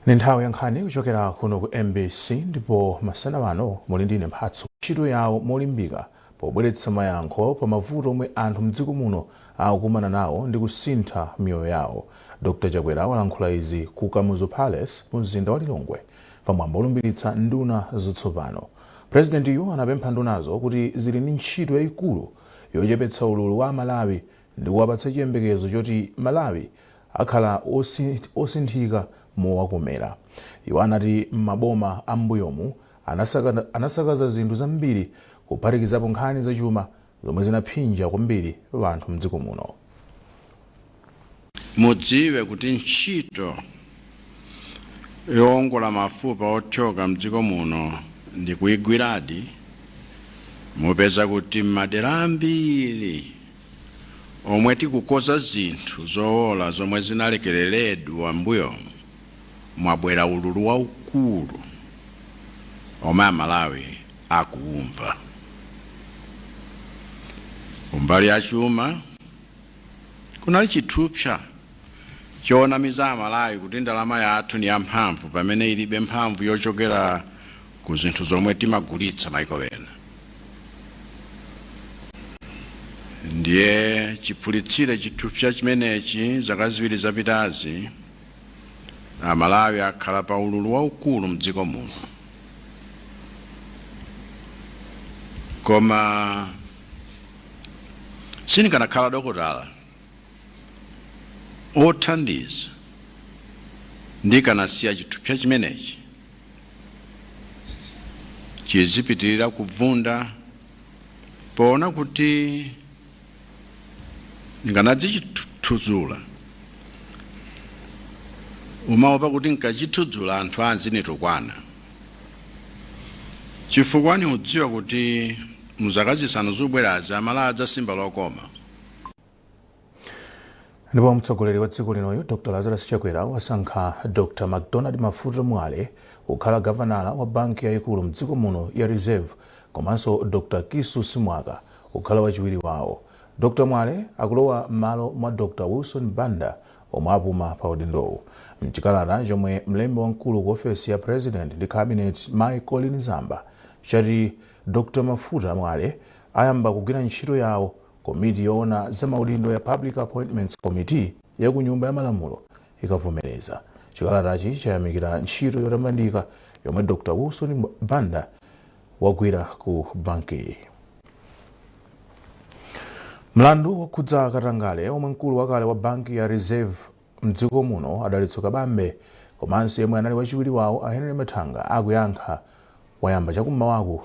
Ni nthawi ya nkhani kuchokera kuno ku MBC ndipo masana wano muli ndi mphatso ntchito yawo molimbika pobweretsa mayankho pa mavuto omwe anthu mdziko muno akukumana nawo ndi kusintha miyoyo yawo. Dr. Chakwera walankhula izi ku Kamuzu Palace mu mzinda wa Lilongwe pamwamba olumbiritsa nduna zatsopano. President yu anapempha ndunazo kuti zili ndi ntchito yayikulu yochepetsa ululu wa Malawi ndi kuwapatsa chiyembekezo choti Malawi akhala osinthika mowakomera. Iwo anati maboma ambuyomu anasakaza zinthu zambiri kuphatikizapo nkhani zachuma zomwe zinapsinja kwambiri anthu mdziko muno. Mudziwe kuti ntchito yowongola mafupa othyoka mdziko muno ndi kuyigwiradi. Mupeza kuti madera ambiri omwe tikukoza zinthu zowola zomwe zinalekereredwa mbuyomu mwabwera ululu waukulu omwe Malawi akuumva. Kumbali ya chuma kunali chithupsa chonamiza Malawi kuti ndalama yathu ni yamphamvu pamene ilibe mphamvu yochokera ku zinthu zomwe timagulitsa maiko ena. Ndiye chiphulitsire chithupsa chimenechi zaka ziwiri zapitazi Malawi akhala pa ululu waukulu mdziko muno. Koma sinikanakhala dokotala othandiza ndikanasiya chithupsa chimenechi chizipitirira kuvunda poona kuti ndinganadzithudzula umaopa kuti nkachithudzula anthu anzinitokwana. Chifukwa udziwa kuti muzaka zisanu zobwerazi Malawi adzasimba lokoma. Ndipo mtsogoleri wa dziko linoyo Dr. Lazarus Chakwera wasankha Dr. McDonald Mafuta Mwale kukhala gavanala wa banki yayikulu mdziko muno ya Reserve, komanso Dr. Kisu Simwaka kukhala wachiwiri wawo. Dr. Mwale akulowa m'malo mwa Dr. Wilson Banda omwe apuma pa udindowu. Mchikalata chomwe mlembi wamkulu ku ofesi ya President ndi Cabinet Mai Colin Zamba chati Dr. Mafuta Mwale ayamba kugwira ntchito yawo komiti yoona za maudindo ya Public Appointments Committee ya ku Nyumba ya Malamulo ikavomereza. Chikalatachi chayamikira ntchito yotamandika yomwe Dr. Wilson Banda wagwira ku banki. Mlandu wokhudza Katangale omwe mkulu wakale wa banki ya Reserve mdziko muno adalitso Kabambe komanso yemwe anali wachiwiri wawo a Henry Mathanga akuyankha wayamba chakummawaku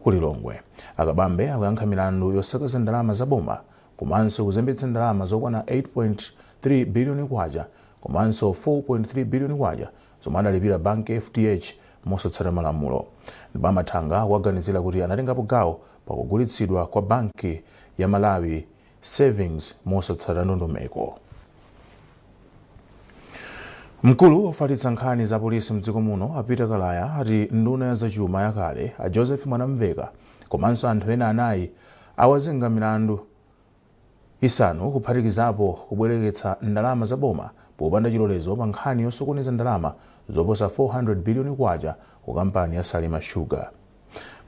ku Lilongwe. Akabambe akuyankha milandu yosakaza ndalama zaboma komanso kuzembetsa ndalama zokwana 8.3 billion kwacha komanso 4.3 billion kwacha zomwe adalipira banki FDH mosatsata malamulo. Ndipo Mathanga akuganizira kuti anatengapo gawo pakugulitsidwa kwa banki ya Malawi Savings mosatsata ndondomeko. Mkulu wofalitsa nkhani za polisi mdziko muno apita kalaya ati nduna ya zachuma yakale a Joseph Mwanamveka komanso anthu ena anayi awazenga milandu isanu kuphatikizapo kubwereketsa ndalama zaboma popanda chilolezo pa nkhani yosokoneza ndalama zoposa 400 billion kwacha ku kampani ya Salima Sugar.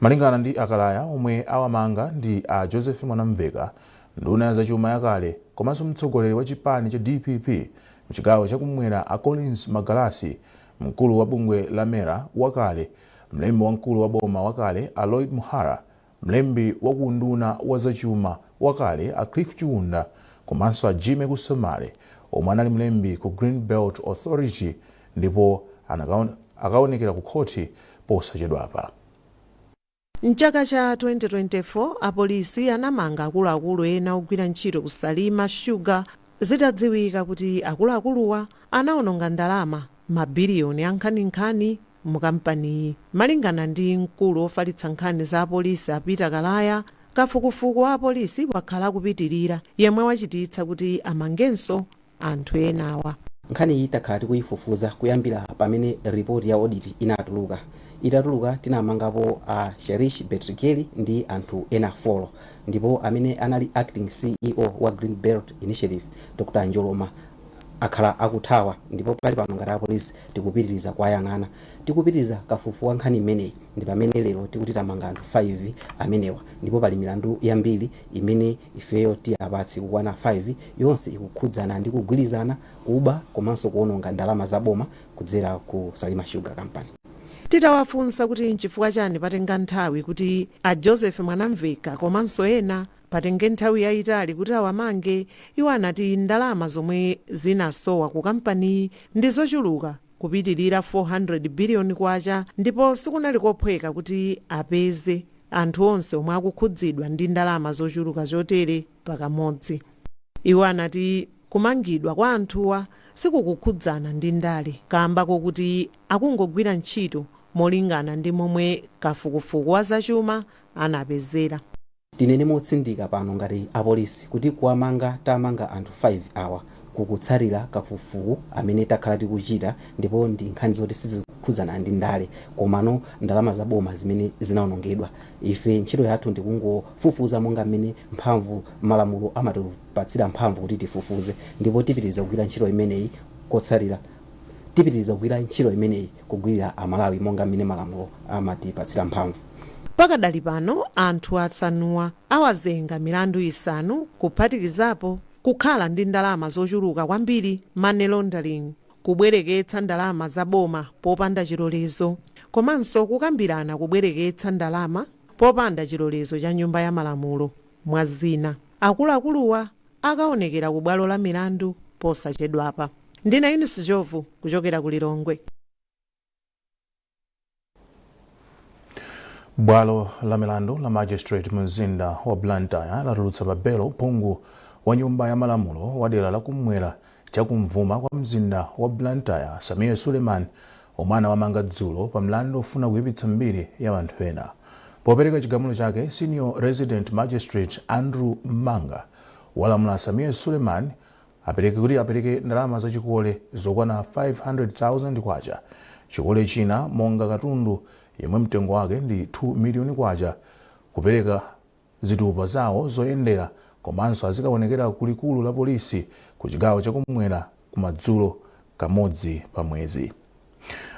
Malingana ndi akalaya omwe awamanga ndi a Joseph Mwanamveka, nduna ya zachuma yakale komanso mtsogoleri wa chipani cha DPP mchigawo chakumwera a Collins Magalasi, mkulu wa bungwe la Mera wakale, mlembi wamkulu wa boma wakale a Lloyd Muhara, mlembi wa kunduna wa zachuma wakale a Cliff Chiunda komanso a Jimmy Kusamale omwe anali mlembi ku Green Belt Authority ndipo akaonekera ku khoti posachedwapa. Mchaka cha 2024 apolisi anamanga akuluakulu ena ogwira ntchito ku Salima Sugar zitadziwika kuti akuluakuluwa anaononga ndalama mabiliyoni a nkhaninkhani mu kampaniyi. Malingana ndi mkulu wofalitsa nkhani za apolisi apita kalaya, kafukufuku wa apolisi wakhala akupitirira yemwe wachititsa kuti amangenso anthu enawa. Nkhani iyi takhala tikuyifufuza kuyambira pamene report ya audit itatuluka tinamangapo a Sherish Betrikeli ndi anthu ena 4 ndipo amene anali acting CEO wa Green Belt Initiative Dr. Njoloma akhala akuthawa, ndipo pali pano ngati apolisi tikupitiriza kuwayang'ana, tikupitiriza kafukufuku wa nkhani imeneyi. Ndi pamene lero tikuti tamanga anthu 5 amenewa, ndipo pali milandu yambiri imene ifeyo tiyapatsi kukwana 5, yonse ikukhudzana ndi kugwirizana kuba komanso kuononga ndalama zaboma kudzera ku Salima Sugar Company. Titawafunsa kuti nchifukwa chani patenga nthawi kuti a Joseph Mwanamveka komanso ena patenge nthawi yayitali kuti awamange, iwo anati ndalama zomwe zinasowa ku kampani ndi zochuluka kupitirira 400 biliyoni kwacha, ndipo sikunali kophweka kuti apeze anthu onse omwe akukhudzidwa ndi ndalama zochuluka chotere pakamodzi. Iwo anati kumangidwa kwa anthuwa sikukukhudzana ndi ndale, kamba kokuti akungogwira ntchito molingana ndi momwe kafukufuku wa zachuma anapezera. Tinene motsindika pano ngati apolisi kuti kuwamanga tamanga anthu 5 awa kukutsatira kafukufuku amene takhala tikuchita, ndipo ndi nkhani zoti sizikukhudzana ndi ndale komano ndalama zaboma zimene zinaonongedwa. Ife ntchito yathu ndikungofufuza monga mmene mphamvu malamulo amatipatsira mphamvu kuti tifufuze, ndipo tipitiriza kugwira ntchito imeneyi kotsatira, tipitiriza kugwira ntchito imeneyi kugwirira Amalawi monga mmene malamulo amatipatsira mphamvu. Pakadali pano anthu atsanuwa awazenga milandu 5 kuphatikizapo kukhala ndi ndalama zochuluka kwambiri, money laundering, kubwereketsa ndalama zaboma popanda chilolezo, komanso kukambirana kubwereketsa ndalama popanda chilolezo cha Nyumba ya Malamulo. Mwazina akuluakuluwa akaonekera ku bwalo la milandu posachedwapa. Ndine Eunice Jovu kuchokera ku Lilongwe. Bwalo la milandu la magistrate mzinda wa Blantyre latulutsa babelo phungu wa Nyumba ya Malamulo wa dera la kumwera chakumvuma kwa mzinda wa Blantyre Samia Suleiman omwe wamanga dzulo pa mlandu ofuna kuyipitsa mbiri ya anthu ena. Popereka chigamulo chake, senior resident magistrate Andrew Manga walamula Samia Suleiman apereke ndalama zachikole zokwana 500,000 kwacha, chikole china monga katundu yemwe mtengo wake ndi 2 miliyoni kwacha, kupereka zitupa zawo zoyendera, komanso azikaonekera kulikulu la polisi ku chigawo chakumwera kumadzulo kamodzi pa mwezi.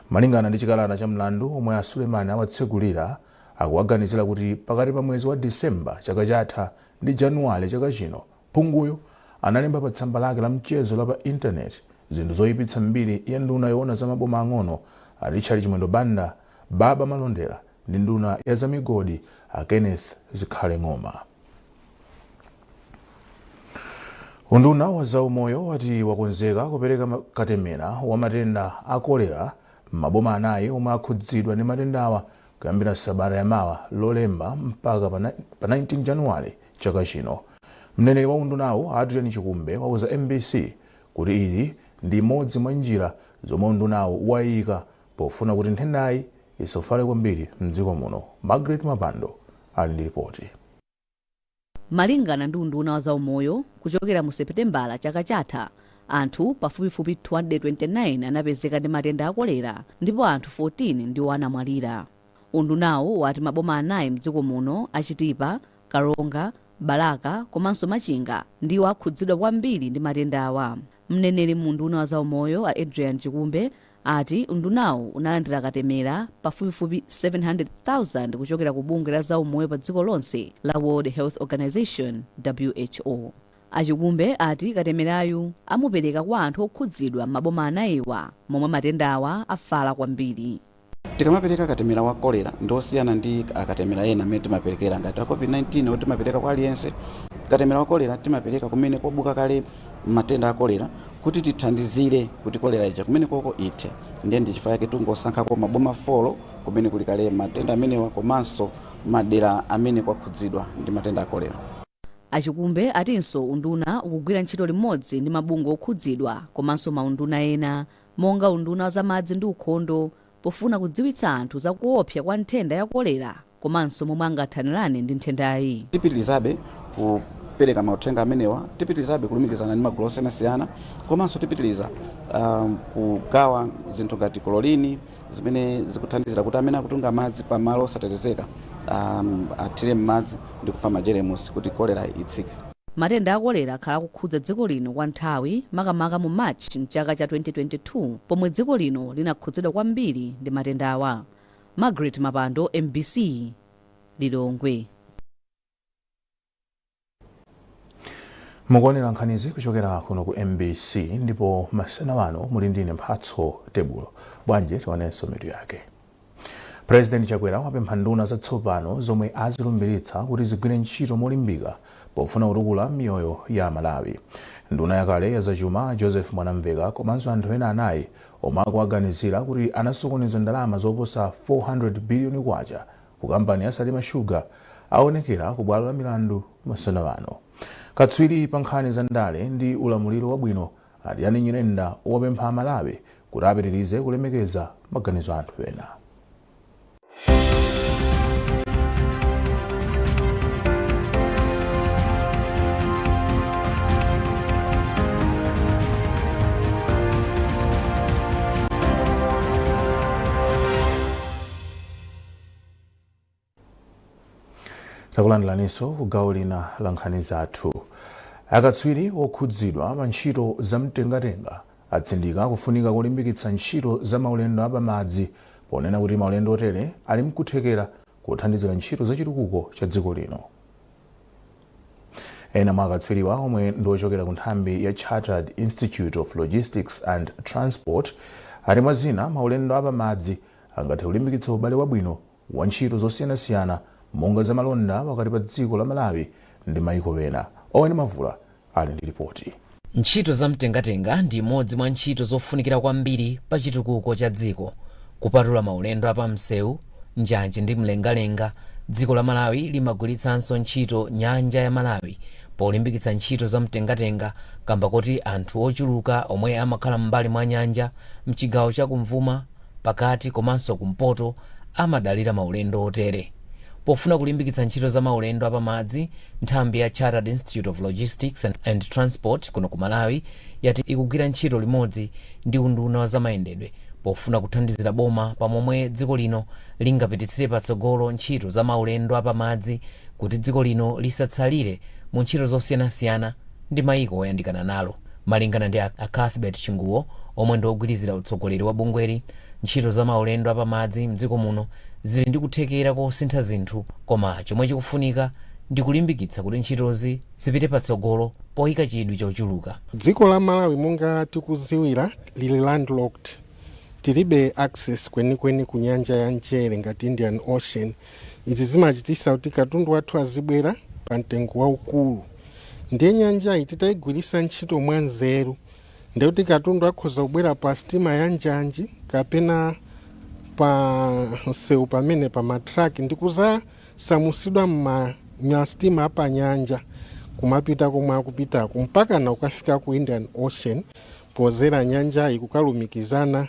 Malingana ndi chikalata cha mlandu omwe a Suleiman awatsegulira, akuwaganizira kuti pakati pa mwezi wa Disemba chaka chatha ndi Januwale chaka chino, phunguyo analemba pa tsamba lake la mchezo la pa internet zinthu zoyipitsa mbiri ya nduna yoona za maboma ang'ono a Richard Chimwendo Banda, Baba Malondera ndi nduna ya zamigodi a Kenneth Zikhale Ng'oma. Unduna wa zaumoyo wati wakonzeka kupereka katemera wa matenda a kolera m'maboma 4 omwe akhudzidwa ndi matendawa kuyambira Sabata yamawa lolemba mpaka pa 19 Januwale chaka chino. Mneneri wa undunawo Adrian Chikumbe wauza MBC kuti ili ndi imodzi mwa njira zomwe undunawo wayika pofuna kuti nthendayi isafale kwambiri mdziko muno. Margaret Mapando ali ndi ripoti. Malingana ndi unduna wa zaumoyo, kuchokera mu Seputembala chaka chatha, anthu pafupifupi 229 anapezeka ndi matenda a kolera, ndipo anthu 14 ndiwo anamwalira. Undunawo wati maboma 4 mdziko muno achitipa, Karonga, Balaka komanso Machinga ndiwo akhudzidwa kwambiri ndi matenda awa. Mneneri mu unduna wa zaumoyo a Adrian Chikumbe ati undunawo unalandira katemera pafupifupi 700,000 kuchokera ku bungwe la zaumoyo pa dziko lonse la World Health Organization WHO. Achikumbe ati katemerayu amupereka kwa anthu okhudzidwa maboma 4 momwe matenda awa afala kwambiri. Tikamapereka katemera wa kolera ndosiyana ndi akatemera ena amene timaperekera ngati wa COVID-19 oti timapereka kwa aliyense. Katemera wa kolera timapereka kumene kobuka kale matenda a kolera kuti tithandizire kuti kolera ija kumene koko ithe. Ndiye ndi chifukwa chake tungosankhako maboma 4 kumene kuli kale matenda amenewa komanso madera amene kwakhudzidwa ndi matenda a kolera. Achikumbe atinso unduna ukugwira ntchito limodzi ndi mabungwe okhudzidwa komanso maunduna ena monga unduna wa zamadzi ndi ukhondo pofuna kudziwitsa anthu za kuopsa kwa nthenda ya kolera komanso momwe angathanirane ndi nthendayi. Tipitirizabe kupereka mauthenga amenewa, tipitirizabe kulumikizana ndi magulu osiyanasiyana, komanso tipitiriza kugawa zinthu ngati klorini zimene zikuthandizira kuti amene akutunga madzi pa malo osatetezeka athire m'madzi ndi kupha majeremusi kuti kolera itsike. matenda a kolera akhala akukhudza dziko lino kwa nthawi makamaka mu March mchaka cha 2022 pomwe dziko lino linakhudzidwa kwambiri ndi matenda awa. Margaret Mapando, MBC, Lilongwe. mukuonera nkhanizi kuchokera kuno ku MBC ndipo masana wano muli ndine Mphatso Tebulo. Bwanje tionenso mitu yake. President Chakwera wapempha nduna zatsopano zomwe azilumbiritsa kuti zigwire ntchito molimbika pofuna kutukula miyoyo ya Malawi. Nduna yakale ya zachuma Joseph Mwanamveka komanso anthu ena anayi omwe akuwaganizira kuti anasokoneza ndalama zoposa 400 biliyoni kwacha ku kampani ya Salima Sugar aonekera ku bwalo la milandu masana wano. Katswiri pa nkhani za ndale ndi ulamuliro wabwino Adrian Nyirenda wapempha Malawi kuti apitirize kulemekeza maganizo a anthu ena. Takulandiraniso ku gawo lina la nkhani zathu. Akatswiri okhudzidwa pa ntchito zamtengatenga atsindika kufunika kulimbikitsa ntchito za maulendo apamadzi ponena kuti maulendo otere ali mkuthekera kuthandizira ntchito za chitukuko cha dziko lino. Ena mwa akatswiriwa omwe ndi ochokera ku nthambi ya Chartered Institute of Logistics and Transport ati mwazina maulendo apamadzi angathe kulimbikitsa ubale wabwino wa ntchito zosiyanasiyana monga za malonda pakati pa dziko la Malawi ndi maiko ena. Owen Mavula ali ndi ripoti. Ntchito za mtengatenga ndi imodzi mwa ntchito zofunikira kwambiri pa chitukuko cha dziko. Kupatula maulendo apamsewu, njanje ndi mlengalenga, dziko la Malawi limagwiritsanso ntchito nyanja ya Malawi polimbikitsa ntchito za mtengatenga kamba kuti anthu ochuluka omwe amakhala m'mbali mwa nyanja mchigawo cha kumvuma pakati komanso kumpoto amadalira maulendo otere. Pofuna kulimbikitsa ntchito za maulendo apamadzi, nthambi ya Chartered Institute of Logistics and Transport kuno ku Malawi yati ikugwira ntchito limodzi ndi unduna wa zamayendedwe pofuna kuthandizira boma pamomwe dziko lino lingapititsire patsogolo ntchito za maulendo apamadzi kuti dziko lino lisatsalire mu ntchito zosiyanasiyana ndi maiko oyandikana nalo. Malingana ndi a Cuthbert Chinguwo omwe ndi ogwirizira utsogoleri wa bungweri, ntchito za maulendo apamadzi mdziko muno zili ndi kuthekera kosintha zinthu, koma chomwe chikufunika ndi kulimbikitsa kuti ntchitozi zipite patsogolo poyika chidwi chochuluka. Dziko la Malawi monga tikuziwira lili landlocked, tilibe access kwenikweni ku nyanja ya Mchere ngati Indian Ocean. Izi zimachitisa kuti katundu wathu azibwera pa mtengo waukulu. Ndiye nyanja iyi titayigwirisa ntchito mwanzeru ndiye kuti katundu akhoza kubwera pa stima ya njanji kapena pa nsewu pamene pa matraki ndi kuzasamusidwa m'mastima apa nyanja kumapita komwe akupitako mpaka na ukafika ku Indian Ocean pozera nyanja ikukalumikizana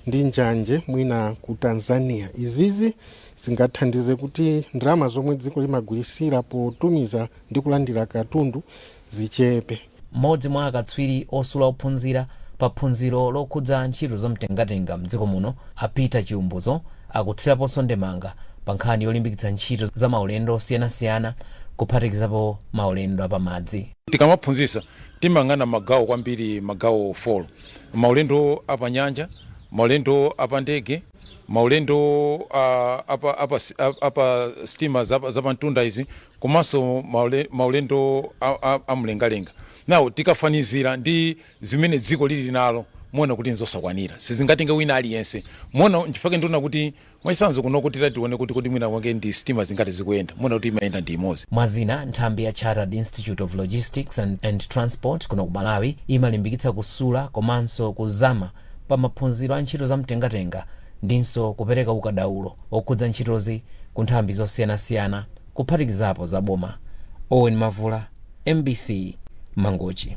ndi njanje mwina ku Tanzania. Izizi zingathandize kuti ndalama zomwe dziko limagwirisira potumiza ndi kulandira katundu zichepe. Mmodzi mwa akatswiri osula ophunzira pa phunziro lokhudza ntchito za mtengatenga mdziko muno, Apita Chiumbuzo, akuthiraponso ndemanga pa nkhani yolimbikitsa ntchito za maulendo osiyanasiyana kuphatikizapo maulendo apamadzi. Tikamaphunzisa timangana magawo kwambiri, magawo 4: maulendo apanyanja, maulendo apandege, maulendo apa stima zapantunda izi, komanso maulendo amlengalenga. Nawo tikafanizira ndi zimene dziko lili nalo muona kuti nzosakwanira, sizingatenga wina aliyense. Muona nchifake ndona kuti mwachisanzo kuno kuti tatione kuti mwina wange ndi stima zingati zikuyenda, muona kuti imayenda ndi imodzi. Mwazina nthambi ya Chartered Institute of Logistics and Transport kuno ku Malawi imalimbikitsa kusula komanso kuzama pa maphunziro a ntchito za mtengatenga ndinso kupereka ukadaulo okhudza ntchitozi ku nthambi zosiyanasiyana kuphatikizapo za boma. Owen Mavula, MBC, Mangochi.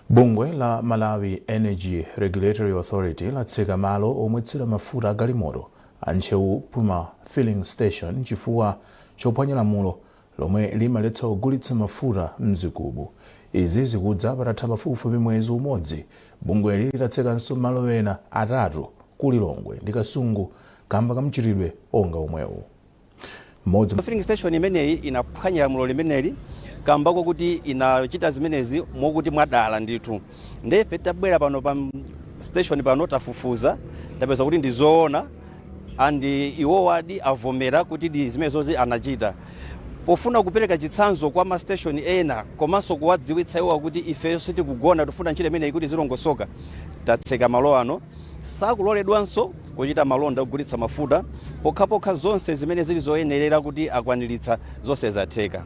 Bungwe la Malawi Energy Regulatory Authority latseka malo omwetsera mafuta a galimoto a Nchewu Puma Filling Station chifukwa chophwanya lamulo lomwe limaletsa kugulitsa mafuta mzigubu. Izi zikudza patatha pafupifupi mwezi umodzi. Bungweli litatsekanso malo ena atatu ku Lilongwe ndi Kasungu kamba kamchitidwe onga omwewo. Filling station imeneyi inaphwanya lamulo limeneli kambako kuti inachita zimenezi mokuti mwadala ndithu. Ndefe tabwera pano pa station pano tafufuza tapeza kuti ndizoona andi iwo wadi avomera kuti ndi zimenezozi anachita. Pofuna kupereka chitsanzo kwa ma station ena komanso kuwadziwitsa iwo kuti ifeyo sitikugona tifuna ntchito imeneyi kuti zilongosoka, tatseka malo ano. Sakuloledwanso kuchita malonda ogulitsa mafuta pokhapokha zonse zimene zili zoyenerera kuti akwaniritsa zonse zatheka.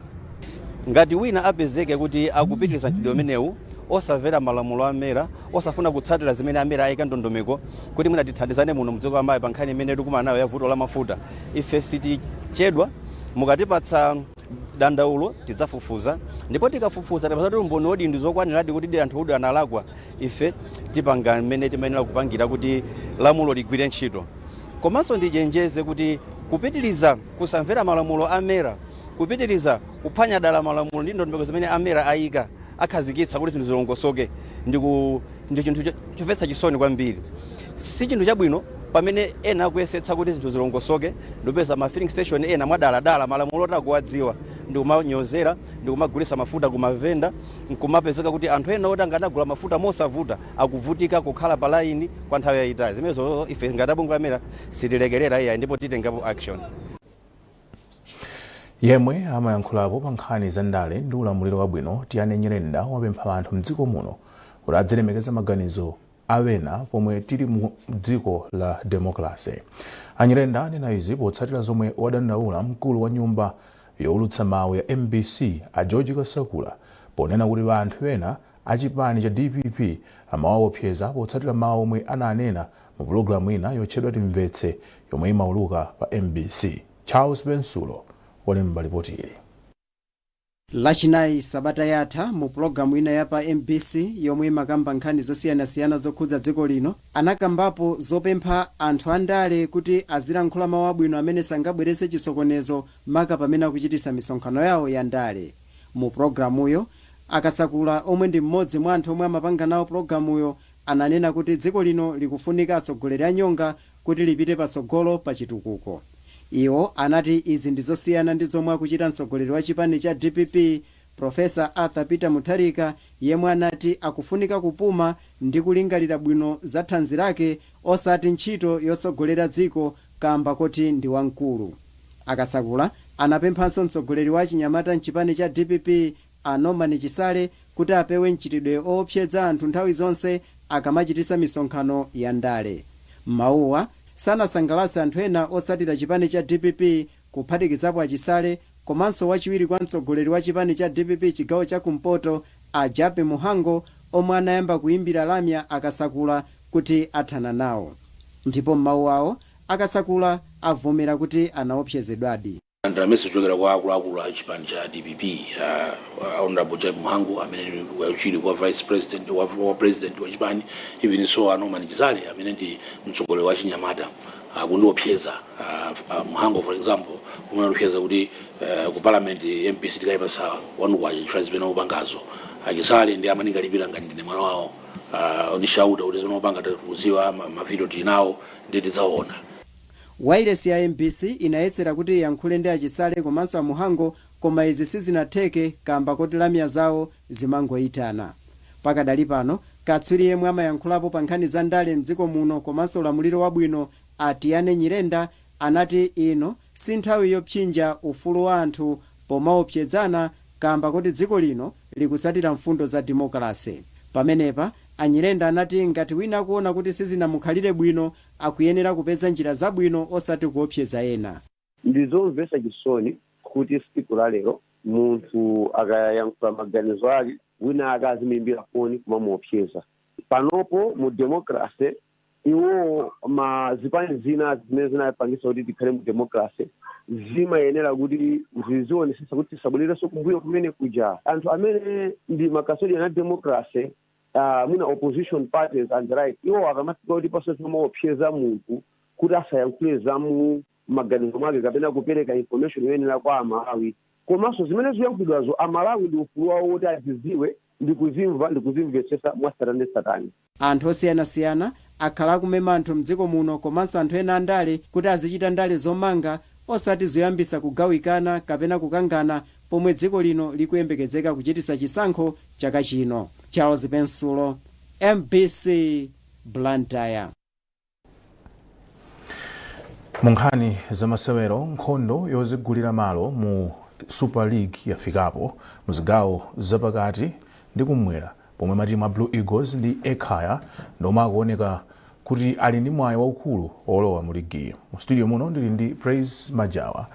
Ngati wina apezeke kuti akupitiriza ntchito imenewu osamvera malamulo amera, osafuna kutsatira zimene amera ayika ndondomeko kuti mwina tithandizane muno mdziko amayi pa nkhani imene tikumana nayo ya vuto la mafuta, ife sitichedwa. Mukatipatsa dandaulo tidzafufuza, ndipo tikafufuza tapeza kuti umboni wodi ndizokwaniradi kuti anthu odi analakwa, ife tipanga mmene timayenera kupangira kuti lamulo ligwire ntchito. Komanso ndichenjeze kuti kupitiriza kusamvera malamulo amera, kupitiriza kuphwanya dala malamulo ndi ndondomeko zimene amera ayika akhazikitsa kuti zinthu zilongosoke ndi chinthu chomvetsa chisoni kwambiri. Si chinthu chabwino pamene ena akuyesetsa kuti zinthu zilongosoke ndopeza ma filling station ena mwadala malamulo otakuwadziwa ndi kumanyozera ndi kumagulitsa mafuta kumavenda, nkumapezeka kuti anthu ena oti anganagula mafuta mosavuta akuvutika kukhala pa line kwa nthawi yayitali. Zimenezo ife ngati abungwe amera sitilekerera iya ndipo titengapo action. Yemwe amayankhulapo pa nkhani za ndale ndi ulamuliro wabwino Tiyane Nyirenda wapempha anthu mdziko muno kuti adzilemekeza maganizo awena pomwe tili mu dziko la demokrasi. Anyirenda anena izi potsatira zomwe wadandaula mkulu wa nyumba yowulutsa mawu ya MBC a George Kasakula ponena kuti anthu ena achipani cha DPP amawaopseza potsatira mawu omwe ananena mu pulogalamu ina yotchedwa Timvetse yomwe imauluka pa MBC. Charles Bensulo walemba ripoti ili. Lachinayi sabata yatha mu pulogalamu ina ya pa MBC yomwe imakamba nkhani zosiyanasiyana zokhudza dziko lino, anakambapo zopempha anthu andale kuti azilankhula mawu abwino amene sangabweretse chisokonezo maka pamene akuchitisa misonkhano yawo ya ndale. Mu pulogalamuyo Akasakula omwe ndi mmodzi mwa anthu omwe amapanga nawo pulogalamuyo ananena kuti dziko lino likufunika atsogoleri anyonga kuti lipite patsogolo pa chitukuko. Iwo anati izi ndizosiyana ndi zomwe akuchita mtsogoleri wa chipani cha DPP Profesa Arthur Peter Mutharika, yemwe anati akufunika kupuma ndi kulingalira bwino za thanzi lake osati ntchito yotsogolera dziko kamba kuti ndi wamkulu. Akasakula anapemphanso mtsogoleri wa chinyamata mchipani cha DPP Norman Chisale kuti apewe mchitidwe oopseza anthu nthawi zonse akamachitisa misonkhano ya ndale. Mawuwa sanasangalatse anthu ena osatira chipani cha DPP kuphatikizapo Chisale komanso wachiwiri kwa mtsogoleri wa chipani cha DPP chigawo cha kumpoto a Jape Muhango omwe anayamba kuimbira lamya Akasakula kuti athana nawo. Ndipo m'mawu awo Akasakula avomera kuti anaopsezedwadi. Ndamese chokera kwa akuluakulu a chipani cha DPP Honorable Jape Muhango amene wachiwiri kwa vice president wa president wa chipani, even so Norman Chisale amene ndi mtsogoleri wa chinyamata kundiopseza. Muhango for example kundiopseza kuti ku parliament MPC tikayipasa wanukwacha chifukwa zimene upangazo. Chisale ndi amaningalipira ngati ndine mwana wawo ondishauta kuti zimene upanga tikuziwa mavideo tinawo ndi tidzaona. Wailesi ya MBC inayetsera kuti yankhule ndi Chisale komanso Muhango, koma izi sizinatheke kamba kuti lamya zawo zimangoyitana. Pakadali pano katswiri yemwe amayankhulapo pa nkhani za ndale mdziko muno komanso ulamuliro wabwino Tiyane Nyirenda anati ino si nthawi yopsinja ufulu wa anthu pomaopsezana kamba kuti dziko lino likusatira mfundo za demokrasi. Pamenepa Anyirenda anati ngati wina akuona kuti sizinamukhalire bwino akuyenera kupeza njira zabwino osati kuopseza ena. Ndizomvetsa chisoni kuti siku la lero munthu akayankhula maganizo ake wina akazimuimbira foni kumamuopseza. Panopo mu demokrasi iwo zipani zina zimene zinapangisa kuti tikhale mu demokrasi zimayenera kuti zizionesesa kuti tisabwererenso kumbuyo kumene kuja. Anthu amene ndi makasodian a demokrasi mwina opposition parties and right iwo akamafika kuti pasoti maopseza munthu kuti asayankhule zamu maganizo mwake kapena kupereka information yoyenera kwa Amalawi. Komanso zimene ziyankhulidwazo Amalawi ndi ufulu wawo woti aziziwe ndi kuzimvetsetsa mwatsatanetsatane. Anthu osiyanasiyana akhala akumema anthu mdziko muno komanso anthu ena andale kuti azichita ndale zomanga osati zoyambisa kugawikana kapena kukangana pomwe dziko lino likuyembekezeka kuchitisa chisankho chaka chino. Charles Pensulo, MBC Blantyre. Munkhani za masewero, nkhondo yozigulira malo mu Super League yafikapo muzigawo zapakati ndi kumwera pomwe matimu a Blue Eagles ndi Ekhaya ndomwe akuoneka kuti ali ndi mwayi waukulu olowa mu ligi. Mu studio muno ndili ndi Praise Majawa.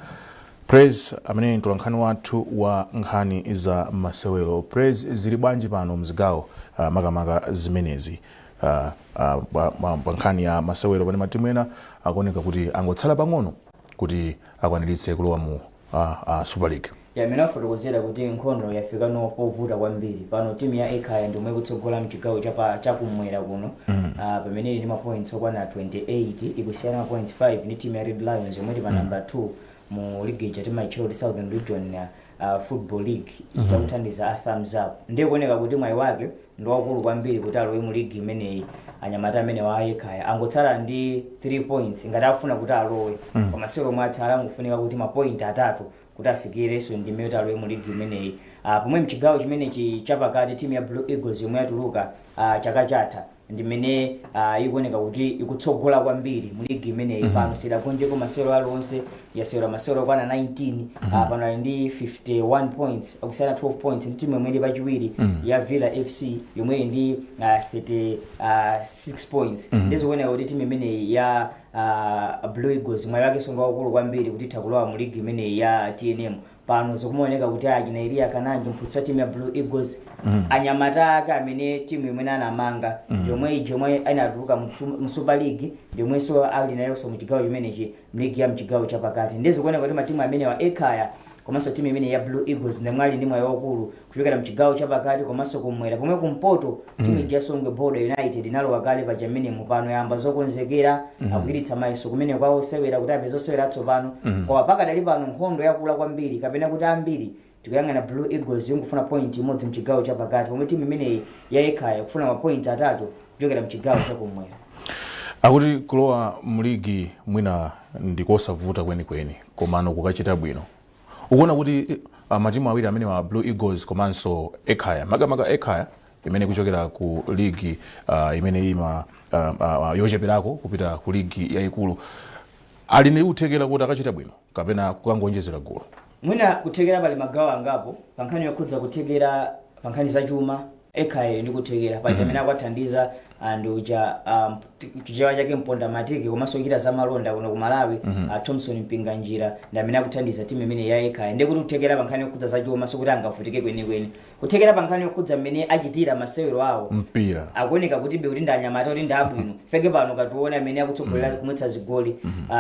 Praise amene mtolankhani wathu wa nkhani za masewero. Praise zili bwanji pano mzigawo makamaka zimenezi pa nkhani ya masewero pamene matimu ena akuoneka kuti angotsala pang'ono kuti akwaniritse kulowa mu Super League. Yamena fotokozera kuti nkhondo yafika no povuta kwambiri pano timu ya Ekhaya ndomwe kutsogola mchigawo chakumwera kuno pamene ili ma points okwana 28 ikusiyana ma points 5 ndi timu ya Red Lions yomwe pa number 2 mu league ya timu ya Southern Region Football League ikuthandiza a thumbs up. Ndiye kuoneka kuti mwayi wake ndi wakulu kwambiri kuti alowe mu league imeneyi. Anyamata amene wa Ekhaya angotsala ndi 3 points ngati afuna kuti alowe koma sero mwatsala ngufunika kuti ma point atatu kuti afikireso ndi mmene alowe mu league imeneyi. Pomwe mchigawo chimene chapakati timu ya Blue Eagles yomwe yatuluka chaka chatha ndimene ikuoneka kuti ikutsogola kwambiri mu league imeneyi. Pano sidakonjeko masero alonse yasero masero okwana 19 pano ali ndi 51 points akusiyana 12 points ndi timu imene pachiwiri ya Villa FC yomwe ndi 36 points. Ndizikuoneka kuti timu imeneyi ya Blue Eagles mwayi wake songa wakulu kwambiri kuti itakulowa mu league imeneyi ya TNM. Pano zokumaoneka kuti Ajinairia Kananji mphutsa timu ya Blue Eagles anyamata ake amene timu imene anamanga yomwe anatuluka mu Super League yomwe so ali nayo so mu chigawo chimenechi league ya mchigawo chapakati. Ndizikuoneka kuti matimu amene wa Ekhaya komanso timu imene ya Blue Eagles ndemwali ndi mwayi wakulu kufikira mchigawo chapakati komanso kumwera pomwe kumpoto timu ya Songwe Border United inalowa kale pa Germany mupano yamba zokonzekera akuiritsa maiso kumene kwawo sewera kuti apeze osewera tsopano kwa paka dali pano nkhondo yakula kwambiri kapena kuti ambiri tikuyang'ana Blue Eagles yongofuna point imodzi mchigawo chapakati pomwe timu imene ya Ekhaya kufuna ma point atatu kuchokera mchigawo chakumwera. Akuti kulowa mu ligi mwina ndikosavuta kwenikweni komano kukachita bwino. Ukuona kuti matimu awiri amene wa Blue Eagles komanso Ekhaya makamaka Ekhaya imene kuchokera ku ligi imene ima yocheperako kupita ku ligi yayikulu ali ndi kuthekera kuti akachita bwino kapena kukangonjezera golo. Mwina kuthekera pali magawo angapo pankhani yokhudza kuthekera pankhani za chuma Ekhaya ndi kuthekera pali amene akwathandiza anduja chichewa chake mponda matiki komanso kuchita za malonda kuno ku Malawi Thompson Mpinganjira ndi amene akuthandiza timu imene ya Ekhaya ndi kuti kuthekera pankhani yokhudza za chuma so kuti angavutike kwenikweni kuthekera pankhani yokhudza mmene achitira masewero awo mpira akuoneka kuti be kuti ndanyamata kuti ndi abwino feke pano kationa amene akutsogolera kumwetsa zigoli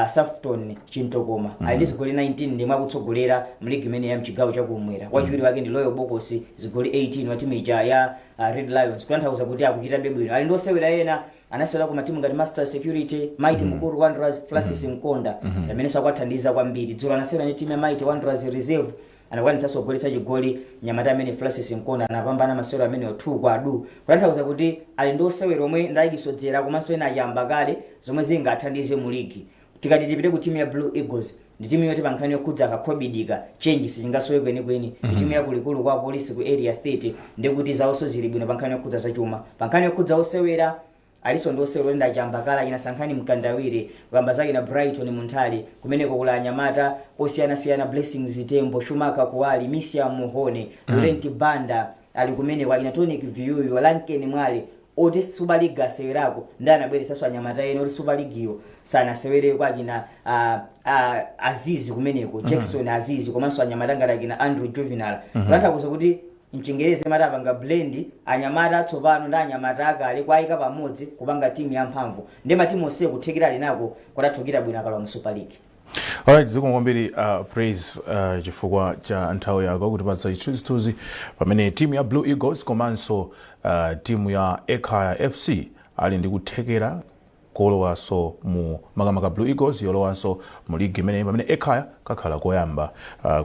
Safton Chintokoma ali zigoli 19 ndimwe akutsogolera mu league imene ya mchigawo chakumwera wachiwiri wake ndi Loyo Bokosi zigoli 18 wa timu ya Red Lions kutanthauza kuti akuchita bwino ali ndosewera ena anasewera ku matimu ngati Master Security Mighty Mukuru Wanderers Francis Mkonda amene sakwathandiza kwambiri dzulo anasewera ndi timu ya Mighty Wanderers Reserve anakwanitsa sogoletsa chigoli nyamata amene Francis Mkonda anapambana masewero amene 2 kwa adu kutanthauza kuti ali ndosewera omwe ndayikisodzera komanso ena ayamba kale zomwe zingathandize mu ligi. Tikati tipite ku timu ya Blue Eagles ndi timu yoti pankhani yokhudza kakhobidika change singasowe kwenikweni ndi timu yakulikulu kwa polisi ku area 30 ndi kuti zawonso zili bwino pankhani yokhudza zachuma pankhani yokhudza osewera aliso ndosewera ndachamba kala inasankhani Mkandawire kamba zake na Brighton Muntali kumeneko kula anyamata osiyana Blessings Tembo Shumaka Kuwali Misia Muhone Laurent Banda ali kumene kwa Inatonic View Lanken Mwale oti Super League asewerako ndana bwere saso anyamata eno oti Super League yo sana sewere kwa kina Azizi kumeneko Jackson Azizi komanso anyamata ngati kina Andrew Juvenal kutanthauza kuti mchingereze mata panga blend anyamata tsopano ndi anyamata akale kwaika pamodzi kupanga timu ya mphamvu ndi matimu onse kuthekera linako kwatathokera bwino akalowa mu Super League. Alright, zikomo Praise chifukwa cha nthawi yako kutipatsa chithunzithunzi pamene timu ya Blue Eagles komanso timu ya Ekhaya FC ali ndi kuthekera kolowanso mu makamaka Blue Eagles yolowanso mu ligi imeneyi pamene ekhaya kakhala koyamba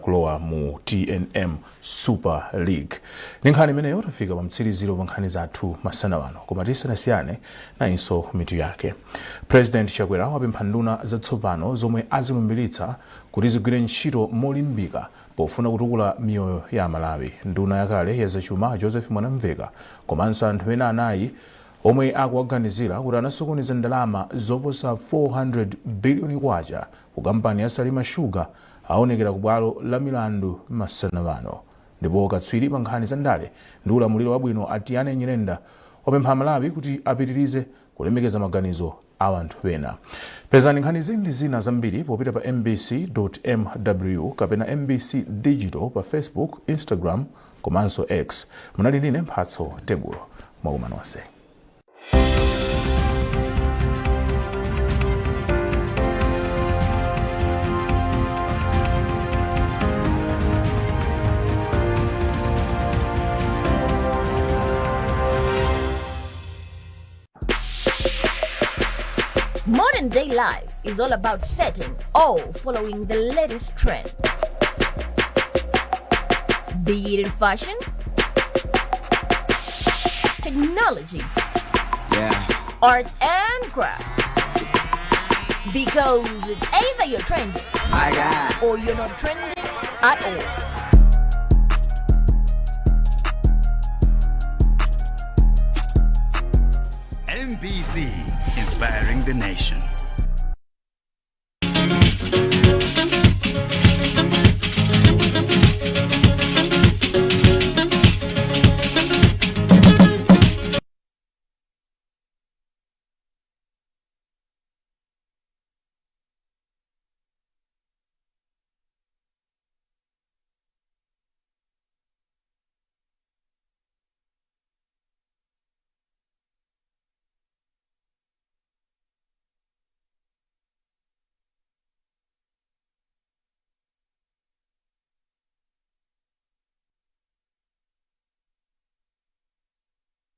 kulowa mu TNM Super League. Ndi nkhani imeneyo tafika pa mtsiriziro pa nkhani zathu masana wano, koma tisanasiyane nayinso mitu yake. President Chakwera wapempha nduna zatsopano zomwe azilumbiritsa kuti zigwire ntchito molimbika pofuna kutukula miyoyo ya Malawi. Nduna yakale ya zachuma Joseph Mwanamveka komanso anthu ena anayi omwe akuwaganizira kuti anasokoniza ndalama zoposa 400 biliyoni kwacha ku kampani ya Salima Sugar aonekera ku bwalo la milandu masana wano. Ndipo katswiri pa nkhani za ndale ndi ulamuliro wabwino Atiane Nyirenda wapempha Malawi kuti apitirize kulemekeza maganizo a anthu ena. Pezani nkhani ndi zina zambiri popita pa mbc.mw kapena MBC Digital pa Facebook, Instagram komanso X. Munali ndine Mphatso Tebulo. Mwakumana nonse. Modern day life is all about setting or following the latest trend. Be it in fashion, technology, art and craft. Because it's either you're trending or you're not trending at all. MBC, inspiring the nation.